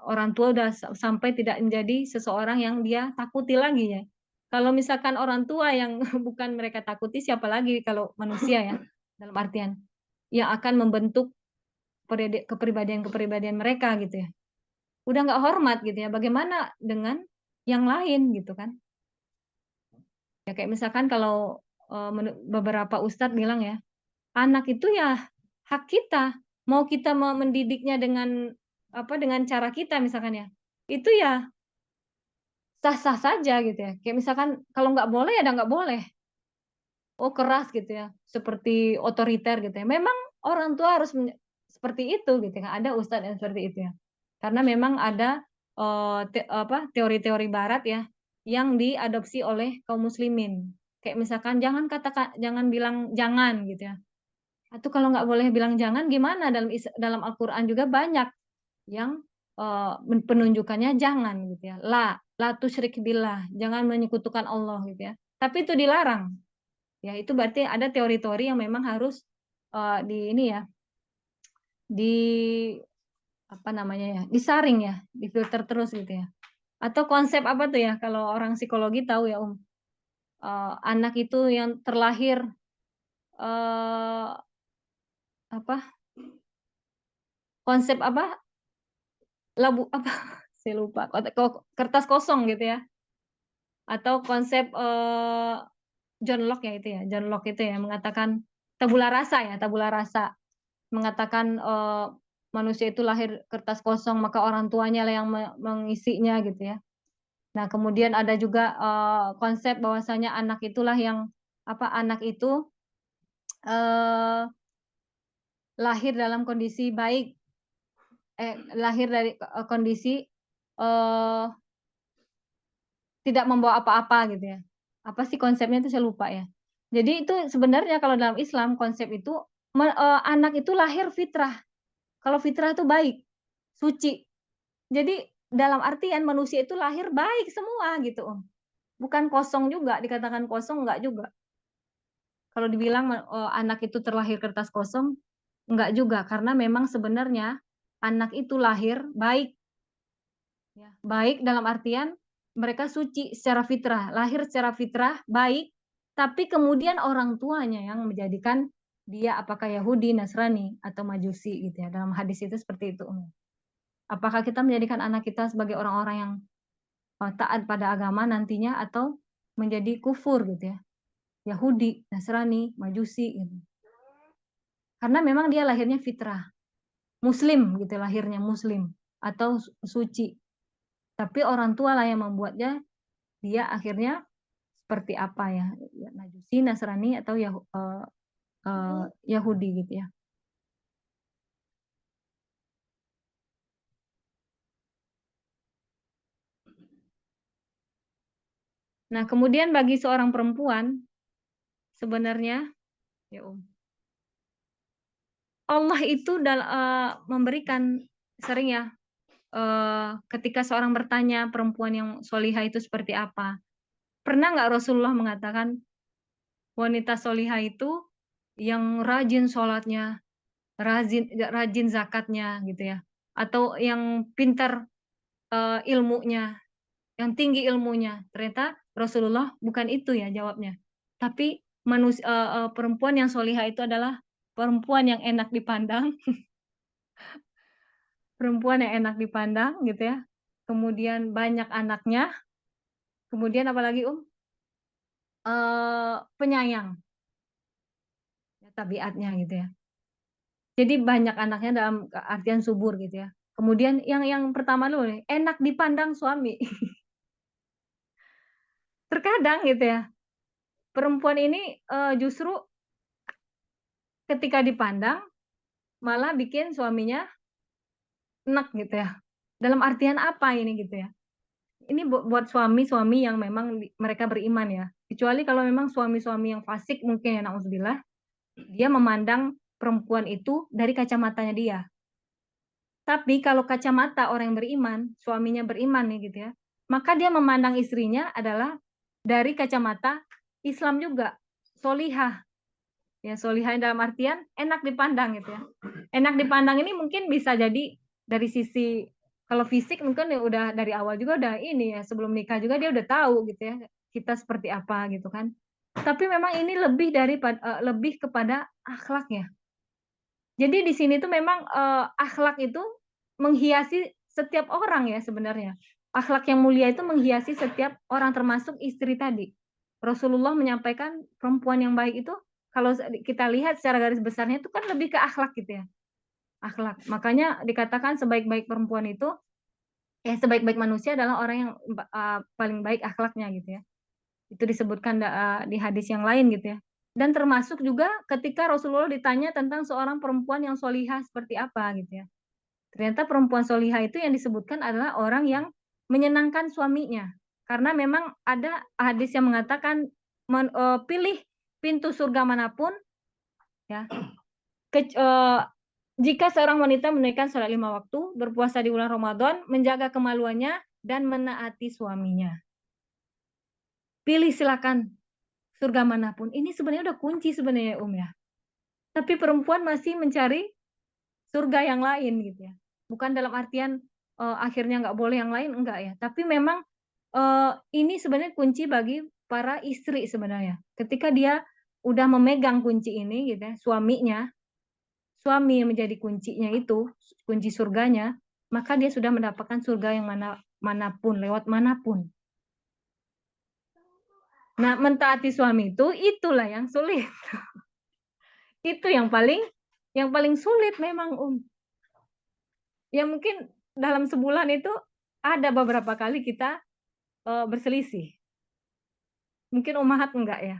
orang tua udah sampai tidak menjadi seseorang yang dia takuti lagi ya. Kalau misalkan orang tua yang bukan mereka takuti, siapa lagi kalau manusia ya, dalam artian yang akan membentuk kepribadian-kepribadian mereka gitu ya. Udah nggak hormat gitu ya. Bagaimana dengan yang lain gitu kan? Ya kayak misalkan kalau beberapa ustadz bilang ya, anak itu ya hak kita. Mau kita mendidiknya dengan apa, dengan cara kita misalkan ya, itu ya sah-sah saja gitu ya. Kayak misalkan kalau nggak boleh ya udah nggak boleh. Oh keras gitu ya, seperti otoriter gitu ya. Memang orang tua harus seperti itu gitu kan, ada ustadz yang seperti itu ya. Karena memang ada, teori-teori barat ya, yang diadopsi oleh kaum muslimin. Kayak misalkan jangan bilang jangan gitu ya. Atau kalau nggak boleh bilang jangan gimana, dalam Al-Qur'an juga banyak yang, penunjukannya jangan gitu ya, la tusyrik billah, jangan menyekutukan Allah gitu ya. Tapi itu dilarang. Ya itu berarti ada teori-teori yang memang harus, di ini ya, di apa namanya ya, disaring ya, difilter terus gitu ya. Atau konsep apa tuh ya, kalau orang psikologi tahu ya, anak itu yang terlahir, eee, apa, konsep apa, apa, saya lupa, kertas kosong gitu ya, atau konsep, John Locke ya itu ya, John Locke itu ya mengatakan tabula rasa ya, tabula rasa. Mengatakan, manusia itu lahir kertas kosong, maka orang tuanya lah yang mengisinya gitu ya. Nah, kemudian ada juga, konsep bahwasanya anak itulah yang apa, anak itu, eee, lahir dalam kondisi baik, lahir dari, kondisi, eee, tidak membawa apa-apa gitu ya. Apa sih konsepnya itu saya lupa ya. Jadi itu sebenarnya kalau dalam Islam konsep itu anak itu lahir fitrah. Kalau fitrah itu baik, suci. Jadi dalam artian manusia itu lahir baik semua gitu, Om. Bukan kosong juga, dikatakan kosong enggak juga. Kalau dibilang anak itu terlahir kertas kosong, enggak juga, karena memang sebenarnya anak itu lahir baik, ya. Baik dalam artian mereka suci secara fitrah, lahir secara fitrah, baik, tapi kemudian orang tuanya yang menjadikan dia apakah Yahudi, Nasrani, atau Majusi gitu ya, dalam hadis itu seperti itu, Om. Apakah kita menjadikan anak kita sebagai orang-orang yang taat pada agama nantinya atau menjadi kufur gitu ya, Yahudi, Nasrani, Majusi gitu. Karena memang dia lahirnya fitrah, muslim gitu, lahirnya muslim atau suci. Tapi orang tua lah yang membuatnya dia akhirnya seperti apa ya, Majusi, Nasrani atau Yahudi gitu ya. Nah, kemudian bagi seorang perempuan sebenarnya ya Om, Allah itu memberikan sering ya, ketika seorang bertanya perempuan yang solihah itu seperti apa? Pernah nggak Rasulullah mengatakan, wanita solihah itu yang rajin sholatnya, rajin zakatnya gitu ya, atau yang pintar, ilmunya, yang tinggi ilmunya. Ternyata Rasulullah bukan itu ya jawabnya. Tapi perempuan yang solihah itu adalah perempuan yang enak dipandang, perempuan yang enak dipandang gitu ya, kemudian banyak anaknya, kemudian apalagi penyayang, ya tabiatnya gitu ya. Jadi banyak anaknya dalam artian subur gitu ya. Kemudian yang pertama dulu nih, enak dipandang suami. Terkadang gitu ya, perempuan ini, justru ketika dipandang malah bikin suaminya enek gitu ya. Dalam artian apa ini gitu ya. ini buat suami-suami yang memang mereka beriman ya. Kecuali kalau memang suami-suami yang fasik mungkin ya, na'udzubillah, dia memandang perempuan itu dari kacamatanya dia. Tapi kalau kacamata orang yang beriman, suaminya beriman nih gitu ya, maka dia memandang istrinya adalah dari kacamata Islam juga, solihah. Ya, solihah dalam artian enak dipandang gitu ya. Enak dipandang ini mungkin bisa jadi dari sisi kalau fisik mungkin ya udah dari awal juga udah ini ya, sebelum nikah juga dia udah tahu gitu ya, kita seperti apa gitu kan. Tapi memang ini lebih kepada akhlaknya. Jadi di sini tuh memang, akhlak itu menghiasi setiap orang ya sebenarnya. Akhlak yang mulia itu menghiasi setiap orang termasuk istri tadi. Rasulullah menyampaikan perempuan yang baik itu kalau kita lihat secara garis besarnya itu kan lebih ke akhlak gitu ya, akhlak. Makanya dikatakan sebaik-baik perempuan itu sebaik-baik manusia adalah orang yang paling baik akhlaknya gitu ya. Itu disebutkan di hadis yang lain gitu ya. Dan termasuk juga ketika Rasulullah ditanya tentang seorang perempuan yang solihah seperti apa gitu ya. Ternyata perempuan solihah itu yang disebutkan adalah orang yang menyenangkan suaminya. Karena memang ada hadis yang mengatakan pilih pintu surga manapun ya. Jika seorang wanita menunaikan sholat 5 waktu, berpuasa di bulan Ramadan, menjaga kemaluannya dan menaati suaminya. Pilih silakan surga manapun. Ini sebenarnya udah kunci sebenarnya ya. Tapi perempuan masih mencari surga yang lain gitu ya. Bukan dalam artian akhirnya nggak boleh yang lain, enggak ya. Tapi memang ini sebenarnya kunci bagi para istri sebenarnya. Ketika dia udah memegang kunci ini gitu ya, suami yang menjadi kuncinya itu, kunci surganya, maka dia sudah mendapatkan surga yang manapun, lewat manapun. Nah, mentaati suami itu, itulah yang sulit. Itu yang paling sulit memang, Ya mungkin dalam sebulan itu ada beberapa kali kita, berselisih. Mungkin ummahat enggak ya?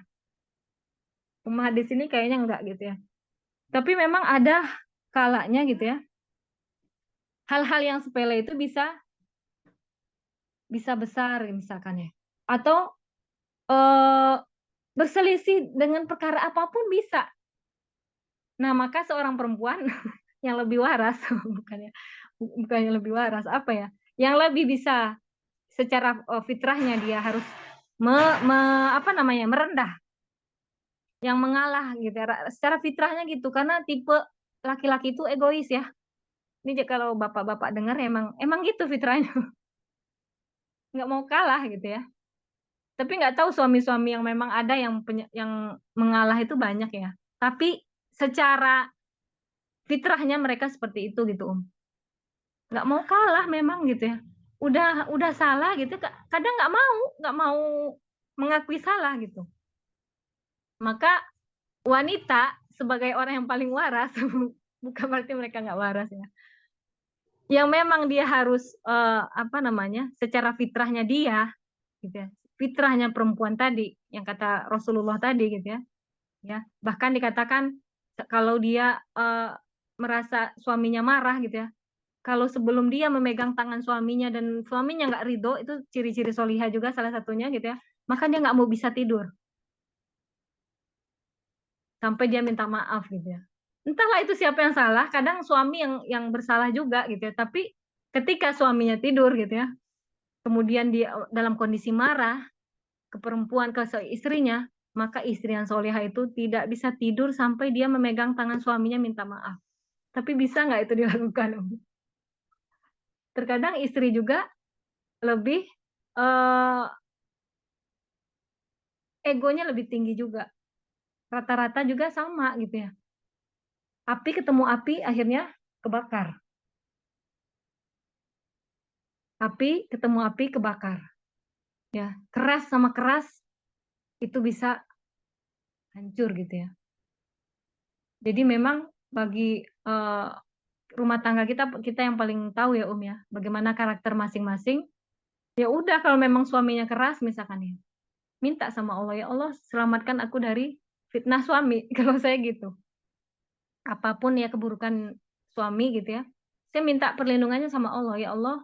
Ummahat di sini kayaknya enggak gitu ya. Tapi memang ada kalanya gitu ya, hal-hal yang sepele itu bisa besar misalkan ya. Atau, eee, berselisih dengan perkara apapun bisa. Nah, maka seorang perempuan yang lebih waras, bukannya lebih waras, apa ya, yang lebih bisa secara, fitrahnya dia harus apa namanya, merendah, yang mengalah gitu ya, secara fitrahnya gitu, karena tipe laki-laki itu egois ya. Ini kalau bapak-bapak dengar emang gitu fitrahnya, nggak mau kalah gitu ya. Tapi nggak tahu suami-suami yang memang ada yang mengalah itu banyak ya. Tapi secara fitrahnya mereka seperti itu gitu, nggak mau kalah memang gitu ya. Udah salah gitu, kadang nggak mau mengakui salah gitu. Maka wanita sebagai orang yang paling waras, bukan berarti mereka nggak waras ya. Yang memang dia harus, apa namanya, secara fitrahnya dia, gitu ya, fitrahnya perempuan tadi, yang kata Rasulullah tadi gitu ya. Bahkan dikatakan kalau dia, merasa suaminya marah gitu ya, kalau sebelum dia memegang tangan suaminya dan suaminya nggak ridho, itu ciri-ciri solihah juga salah satunya gitu ya, maka dia nggak mau bisa tidur. Sampai dia minta maaf gitu ya. Entahlah itu siapa yang salah, kadang suami yang bersalah juga gitu ya, tapi ketika suaminya tidur gitu ya, kemudian dia dalam kondisi marah ke perempuan, istrinya, maka istri yang solehah itu tidak bisa tidur sampai dia memegang tangan suaminya minta maaf. Tapi bisa nggak itu dilakukan? Terkadang istri juga lebih, eee, egonya lebih tinggi juga. Rata-rata juga sama gitu ya. Api ketemu api akhirnya kebakar. Api ketemu api kebakar. Ya, keras sama keras itu bisa hancur gitu ya. Jadi memang bagi, rumah tangga kita kita yang paling tahu ya, ya, bagaimana karakter masing-masing. Ya udah kalau memang suaminya keras misalkan ya, minta sama Allah, "Ya Allah selamatkan aku dari fitnah suami," kalau saya gitu. Apapun ya keburukan suami gitu ya, saya minta perlindungannya sama Allah, "Ya Allah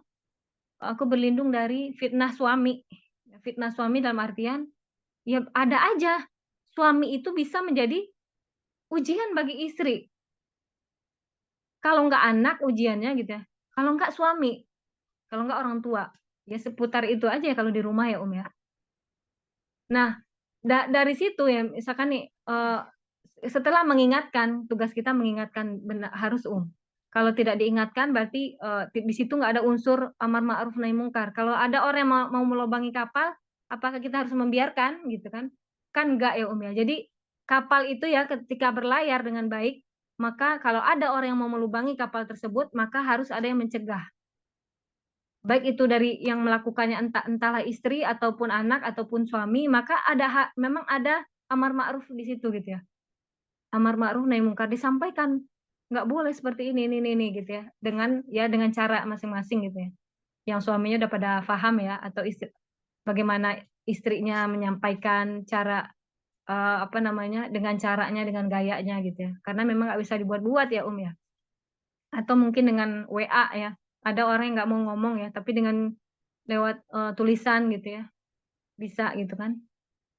aku berlindung dari fitnah suami. Fitnah suami dalam artian, ya ada aja, suami itu bisa menjadi ujian bagi istri. Kalau nggak anak ujiannya gitu ya, kalau nggak suami, kalau nggak orang tua. Ya seputar itu aja ya kalau di rumah ya, ya. Nah, dari situ ya misalkan nih, setelah mengingatkan, tugas kita mengingatkan harus, kalau tidak diingatkan berarti, di situ nggak ada unsur amar ma'ruf nahi mungkar. Kalau ada orang yang mau melobangi kapal, apakah kita harus membiarkan gitu kan? Kan enggak ya, ya. Jadi kapal itu ya ketika berlayar dengan baik, maka kalau ada orang yang mau melubangi kapal tersebut, maka harus ada yang mencegah. Baik itu dari yang melakukannya entahlah istri ataupun anak ataupun suami, maka memang ada amar ma'ruf di situ gitu ya. Amar ma'ruf nahi mungkar disampaikan, nggak boleh seperti ini gitu ya, dengan cara masing-masing gitu ya. Yang suaminya udah pada paham ya atau bagaimana istrinya menyampaikan cara, apa namanya, dengan caranya, dengan gayanya gitu ya. Karena memang nggak bisa dibuat-buat ya, ya. Atau mungkin dengan WA ya, ada orang yang nggak mau ngomong ya, tapi dengan lewat, tulisan gitu ya, bisa gitu kan.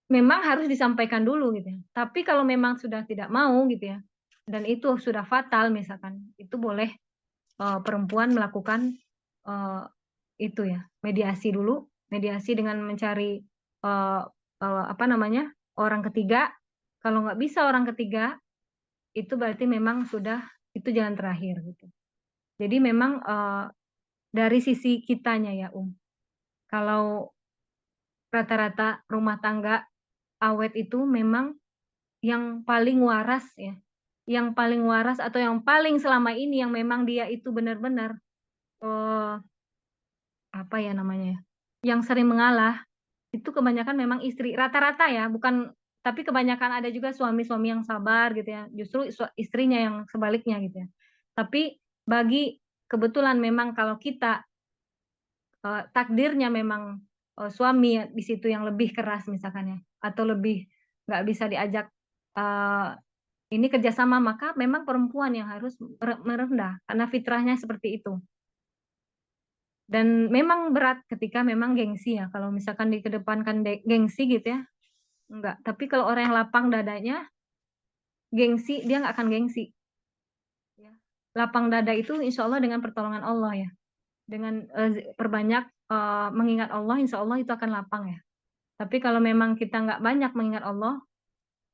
Memang harus disampaikan dulu gitu ya. Tapi kalau memang sudah tidak mau gitu ya, dan itu sudah fatal misalkan, itu boleh, perempuan melakukan, eee, itu ya, mediasi dulu, mediasi dengan mencari, eee apa namanya, orang ketiga. Kalau nggak bisa orang ketiga, itu berarti memang sudah itu jalan terakhir gitu. Jadi memang, dari sisi kitanya ya, kalau rata-rata rumah tangga awet itu memang yang paling waras ya, yang paling waras atau yang paling selama ini yang memang dia itu benar-benar, eee, apa ya namanya ya, yang sering mengalah, itu kebanyakan memang istri, rata-rata ya, bukan, tapi kebanyakan ada juga suami-suami yang sabar gitu ya, justru istrinya yang sebaliknya gitu ya. Tapi bagi kebetulan memang kalau kita, takdirnya memang, suami di situ yang lebih keras misalkan ya, atau lebih nggak bisa diajak, eee ini kerjasama, maka memang perempuan yang harus merendah, karena fitrahnya seperti itu. Dan memang berat ketika memang gengsi ya, kalau misalkan dikedepankan gengsi gitu ya, enggak. Tapi kalau orang yang lapang dadanya, gengsi, dia nggak akan gengsi, ya. Lapang dada itu insya Allah dengan pertolongan Allah ya, dengan, perbanyak, mengingat Allah, insya Allah itu akan lapang ya. Tapi kalau memang kita nggak banyak mengingat Allah,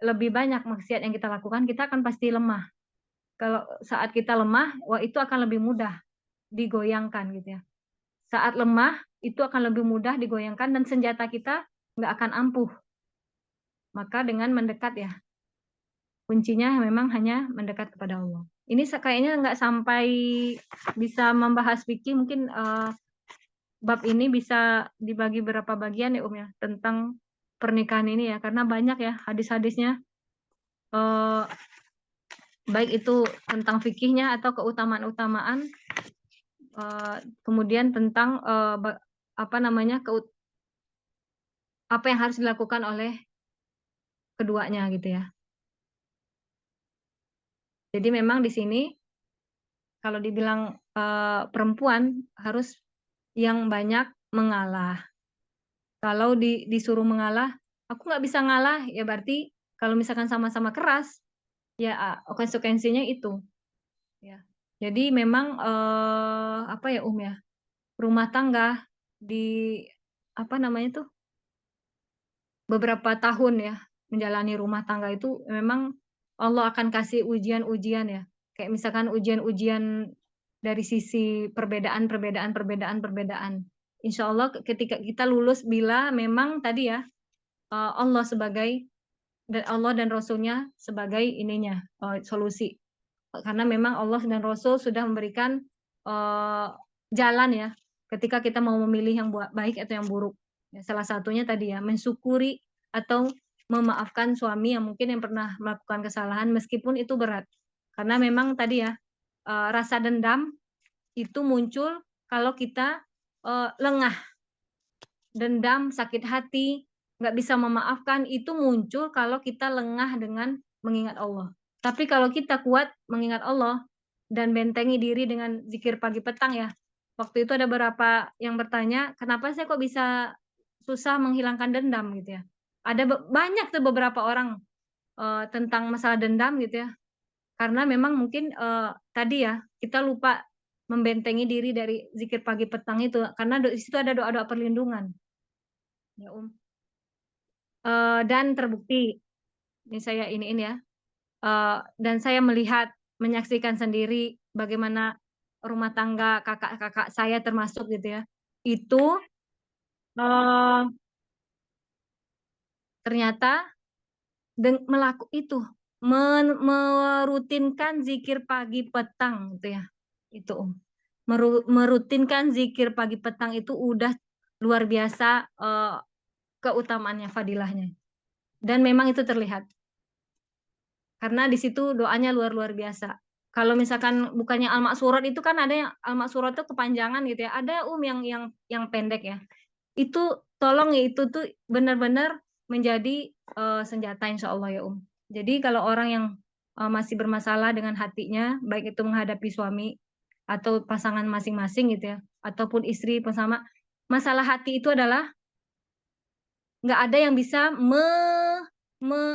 lebih banyak maksiat yang kita lakukan, kita akan pasti lemah. Kalau saat kita lemah, wah itu akan lebih mudah digoyangkan gitu ya. Saat lemah, itu akan lebih mudah digoyangkan dan senjata kita nggak akan ampuh. Maka dengan mendekat ya, kuncinya memang hanya mendekat kepada Allah. Ini kayaknya nggak sampai bisa membahas fikih, mungkin, bab ini bisa dibagi berapa bagian ya, ya, tentang pernikahan ini ya, karena banyak ya hadis-hadisnya, eee, baik itu tentang fikihnya atau keutamaan-utamaan, kemudian tentang, apa namanya, apa yang harus dilakukan oleh keduanya gitu ya. Jadi memang di sini kalau dibilang, perempuan harus yang banyak mengalah. Kalau disuruh mengalah, aku nggak bisa ngalah, ya berarti kalau misalkan sama-sama keras, ya, konsekuensinya itu, ya. Jadi memang, apa ya, ya, rumah tangga di apa namanya tuh, beberapa tahun ya, menjalani rumah tangga itu memang Allah akan kasih ujian-ujian ya. Kayak misalkan ujian-ujian dari sisi perbedaan. Insya Allah ketika kita lulus bila memang tadi ya, Allah sebagai Allah dan Rasulnya sebagai ininya, solusi. Karena memang Allah dan Rasul sudah memberikan, eee, jalan ya, ketika kita mau memilih yang baik atau yang buruk. Ya salah satunya tadi ya, mensyukuri atau memaafkan suami yang mungkin yang pernah melakukan kesalahan meskipun itu berat. Karena memang tadi ya, rasa dendam itu muncul kalau kita, lengah, dendam, sakit hati, nggak bisa memaafkan, itu muncul kalau kita lengah dengan mengingat Allah. Tapi kalau kita kuat mengingat Allah dan bentengi diri dengan zikir pagi petang ya, Waktu itu ada beberapa yang bertanya, "Kenapa saya kok bisa susah menghilangkan dendam?" Gitu ya. Ada banyak tuh beberapa orang, tentang masalah dendam gitu ya, karena memang mungkin, tadi ya, kita lupa membentengi diri dari zikir pagi petang itu, karena di situ ada doa-doa perlindungan, ya, dan terbukti, ini saya iniin ya, dan saya melihat, menyaksikan sendiri bagaimana rumah tangga kakak-kakak saya termasuk gitu ya, itu, eee, ternyata itu, merutinkan zikir pagi petang gitu ya, itu, merutinkan zikir pagi petang itu udah luar biasa, keutamaannya, fadilahnya, dan memang itu terlihat, karena di situ doanya luar biasa. Kalau misalkan bukannya al-maqsurat itu kan ada yang al-maqsurat itu kepanjangan gitu ya, ada yang pendek ya. Itu tolong ya, itu tuh benar-benar menjadi, senjata insyaallah ya, Jadi kalau orang yang, masih bermasalah dengan hatinya, baik itu menghadapi suami atau pasangan masing-masing gitu ya, ataupun istri bersama, masalah hati itu adalah nggak ada yang bisa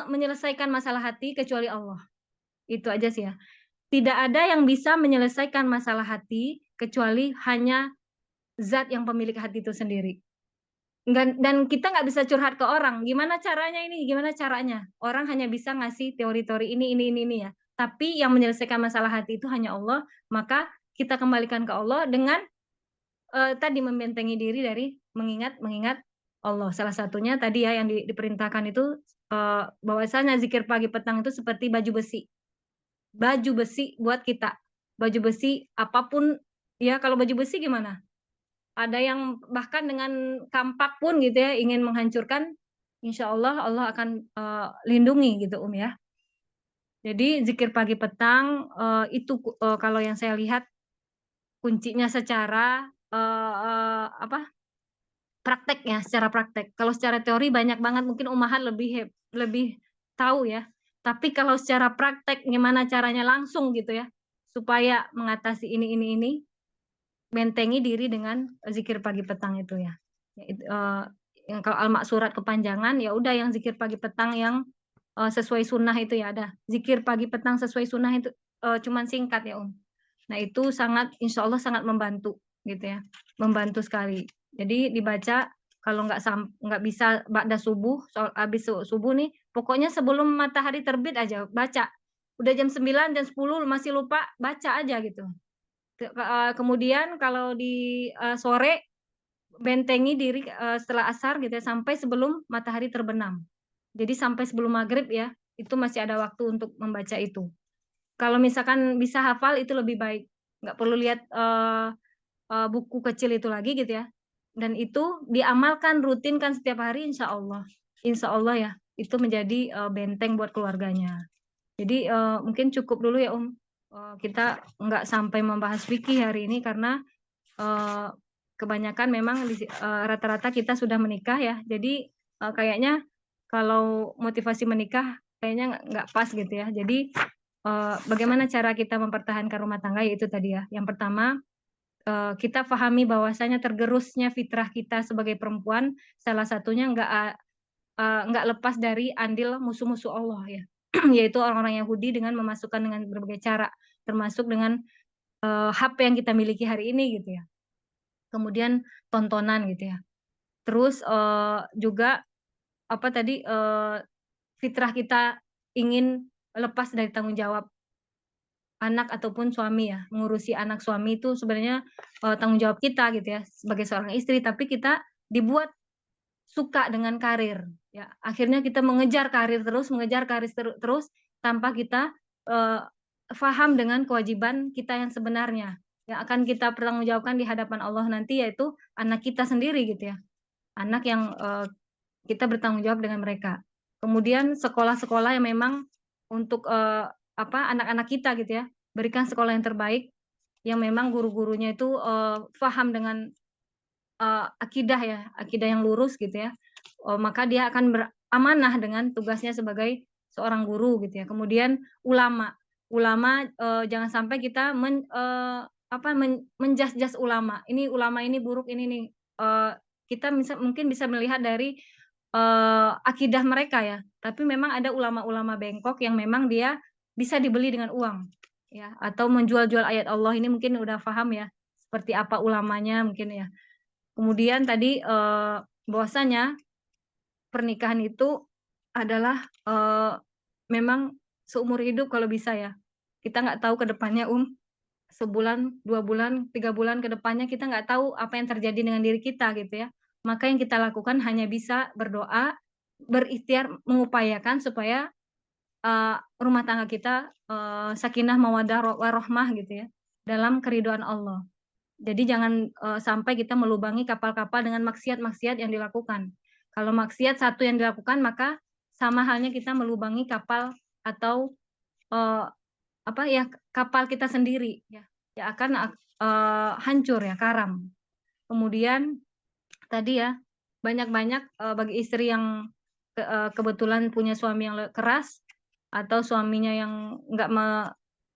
menyelesaikan masalah hati kecuali Allah, itu aja sih ya. Tidak ada yang bisa menyelesaikan masalah hati kecuali hanya Zat yang pemilik hati itu sendiri. Dan kita nggak bisa curhat ke orang, "Gimana caranya ini, gimana caranya?" Orang hanya bisa ngasih teori-teori ini ya. Tapi yang menyelesaikan masalah hati itu hanya Allah, maka kita kembalikan ke Allah dengan, tadi membentengi diri dari mengingat Allah. Salah satunya tadi ya yang diperintahkan itu, bahwasanya zikir pagi petang itu seperti baju besi buat kita. Baju besi apapun ya, kalau baju besi gimana? Ada yang bahkan dengan kampak pun gitu ya, ingin menghancurkan, insyaallah Allah akan, lindungi gitu, ya. Jadi zikir pagi petang, itu kalau yang saya lihat kuncinya secara, apa, prakteknya, secara praktek. Kalau secara teori banyak banget mungkin ummahat lebih tahu ya. Tapi kalau secara praktek gimana caranya langsung gitu ya, supaya mengatasi ini, bentengi diri dengan zikir pagi petang itu ya. Ya yang kalau al-maqsurat kepanjangan, ya udah yang zikir pagi petang yang, sesuai sunnah itu ya ada. Zikir pagi petang sesuai sunnah itu, cuman singkat ya, Nah itu sangat insyaallah sangat membantu gitu ya, membantu sekali. Jadi dibaca kalau nggak bisa ba'da subuh, habis subuh nih, pokoknya sebelum matahari terbit aja baca. Udah jam 9 jam 10 masih lupa, baca aja gitu. Kemudian kalau di, sore bentengi diri, setelah asar gitu ya, sampai sebelum matahari terbenam. Jadi sampai sebelum maghrib ya, itu masih ada waktu untuk membaca itu. Kalau misalkan bisa hafal itu lebih baik, nggak perlu lihat, buku kecil itu lagi gitu ya, dan itu diamalkan, rutinkan setiap hari insya Allah ya, itu menjadi, benteng buat keluarganya. Jadi, mungkin cukup dulu ya, kita nggak sampai membahas fikih hari ini karena, eee, kebanyakan memang rata-rata kita sudah menikah ya. Jadi, kayaknya kalau motivasi menikah kayaknya nggak pas gitu ya. Jadi, bagaimana cara kita mempertahankan rumah tangga, yaitu tadi ya, yang pertama, kita pahami bahwasanya tergerusnya fitrah kita sebagai perempuan, salah satunya nggak lepas dari andil musuh-musuh Allah ya, yaitu orang-orang Yahudi dengan memasukkan dengan berbagai cara, termasuk dengan, HP yang kita miliki hari ini gitu ya. Kemudian tontonan gitu ya. Terus, juga apa tadi, fitrah kita ingin lepas dari tanggung jawab anak ataupun suami ya. Mengurusi anak suami itu sebenarnya, tanggung jawab kita gitu ya sebagai seorang istri, tapi kita dibuat suka dengan karir, ya. Akhirnya kita mengejar karir terus tanpa kita, eee, faham dengan kewajiban kita yang sebenarnya, yang akan kita pertanggungjawabkan di hadapan Allah nanti, yaitu anak kita sendiri gitu ya. Anak yang, kita bertanggung jawab dengan mereka. Kemudian sekolah-sekolah yang memang untuk, anak-anak kita gitu ya, berikan sekolah yang terbaik, yang memang guru-gurunya itu, paham dengan, akidah ya, akidah yang lurus gitu ya, maka dia akan beramanah dengan tugasnya sebagai seorang guru gitu ya. Kemudian ulama, jangan sampai kita menjas-jas ulama. Ini ulama ini buruk ini nih. Kita mungkin bisa melihat dari akidah mereka ya. Tapi memang ada ulama-ulama bengkok yang memang dia bisa dibeli dengan uang ya, atau menjual-jual ayat Allah. Ini mungkin udah paham ya seperti apa ulamanya mungkin ya. Kemudian tadi bahwasanya pernikahan itu adalah memang seumur hidup kalau bisa ya. Kita nggak tahu ke depannya sebulan, 2 bulan, 3 bulan ke depannya kita nggak tahu apa yang terjadi dengan diri kita gitu ya. Maka yang kita lakukan hanya bisa berdoa, berikhtiar, mengupayakan supaya rumah tangga kita sakinah mawaddah warahmah gitu ya, dalam keridhaan Allah. Jadi jangan sampai kita melubangi kapal-kapal dengan maksiat-maksiat yang dilakukan. Kalau maksiat satu yang dilakukan, maka sama halnya kita melubangi kapal atau apa ya, kapal kita sendiri ya, ya akan hancur ya, karam. Kemudian tadi ya, banyak-banyak bagi istri yang kebetulan punya suami yang keras atau suaminya yang nggak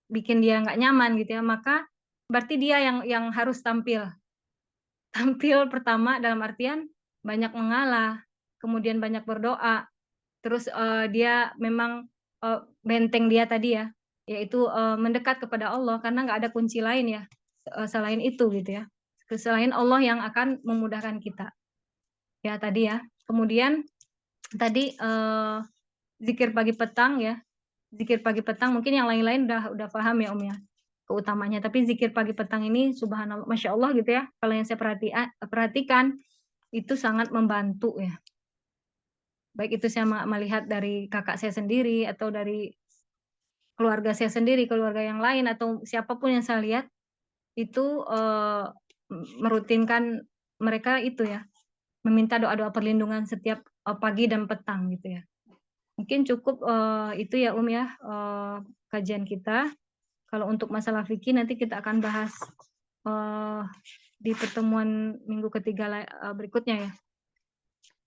bikin dia nggak nyaman gitu ya, maka berarti dia yang harus tampil. Tampil pertama dalam artian banyak mengalah, kemudian banyak berdoa, terus dia memang benteng dia tadi ya, yaitu mendekat kepada Allah karena nggak ada kunci lain ya selain itu gitu ya. Selain Allah yang akan memudahkan kita. Ya tadi ya. Kemudian tadi zikir pagi petang ya. Zikir pagi petang mungkin yang lain-lain udah paham ya Om ya keutamanya. Tapi zikir pagi petang ini subhanallah, masya Allah gitu ya. Kalau yang saya perhatikan itu sangat membantu ya. Baik itu saya melihat dari kakak saya sendiri atau dari keluarga saya sendiri, keluarga yang lain atau siapapun yang saya lihat itu merutinkan mereka itu ya, meminta doa-doa perlindungan setiap pagi dan petang gitu ya. Mungkin cukup itu ya ya kajian kita. Kalau untuk masalah fikih nanti kita akan bahas di pertemuan minggu ketiga berikutnya ya.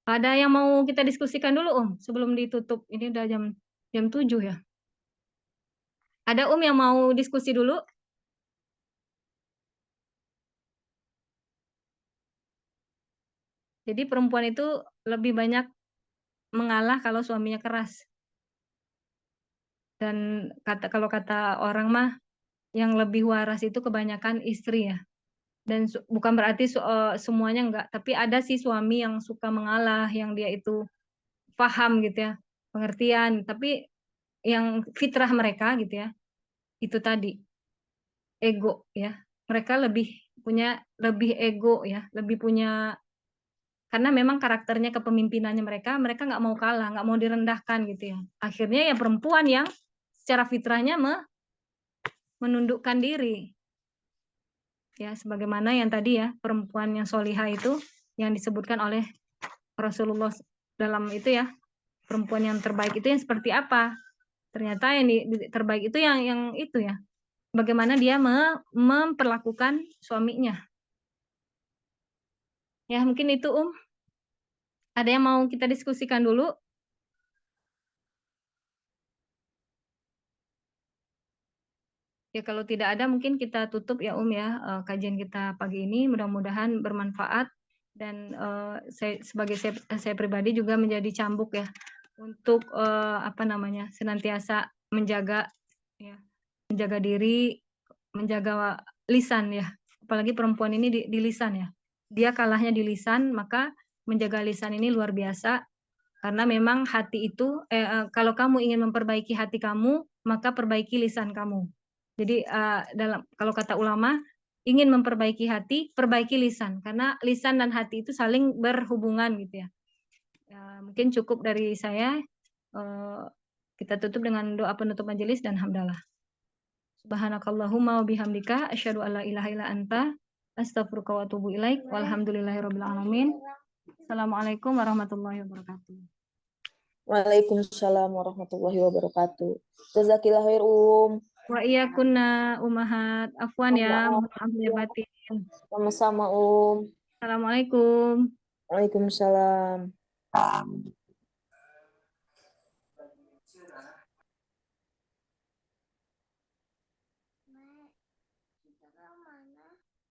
Ada yang mau kita diskusikan dulu sebelum ditutup? Ini udah jam 7 ya. Ada yang mau diskusi dulu? Jadi perempuan itu lebih banyak mengalah kalau suaminya keras. Dan kalau kata orang mah yang lebih waras itu kebanyakan istri ya. Dan bukan berarti semuanya enggak, tapi ada sih suami yang suka mengalah, yang dia itu paham gitu ya, pengertian, tapi yang fitrah mereka gitu ya, itu tadi ego ya. Mereka lebih ego ya, lebih punya, karena memang karakternya kepemimpinannya mereka nggak mau kalah, nggak mau direndahkan gitu ya. Akhirnya ya perempuan yang secara fitrahnya menundukkan diri. Ya, sebagaimana yang tadi ya, perempuan yang solihah itu yang disebutkan oleh Rasulullah dalam itu ya, perempuan yang terbaik itu yang seperti apa? Ternyata yang terbaik itu yang itu ya, bagaimana dia memperlakukan suaminya. Ya, mungkin itu Ada yang mau kita diskusikan dulu? Ya kalau tidak ada mungkin kita tutup ya ya kajian kita pagi ini, mudah-mudahan bermanfaat dan saya pribadi juga menjadi cambuk ya untuk senantiasa menjaga ya, menjaga diri, menjaga lisan ya. Apalagi perempuan ini di lisan ya. Dia kalahnya di lisan, maka menjaga lisan ini luar biasa karena memang hati itu kalau kamu ingin memperbaiki hati kamu, maka perbaiki lisan kamu. Jadi kalau kata ulama, ingin memperbaiki hati, perbaiki lisan karena lisan dan hati itu saling berhubungan gitu ya. Mungkin cukup dari saya. Kita tutup dengan doa penutup majelis dan hamdalah. Subhanakallahumma wa bihamdika asyhadu an la ilaha illa anta astaghfiruka wa atubu ilaik. Walhamdulillahirabbil alamin. Assalamualaikum warahmatullahi wabarakatuh. Waalaikumsalam warahmatullahi wabarakatuh. Jazakillah khair Wa iyyakunna umahat. Afwan ya, mohon maaf lahir batin. Sama-sama Assalamualaikum. Waalaikumsalam.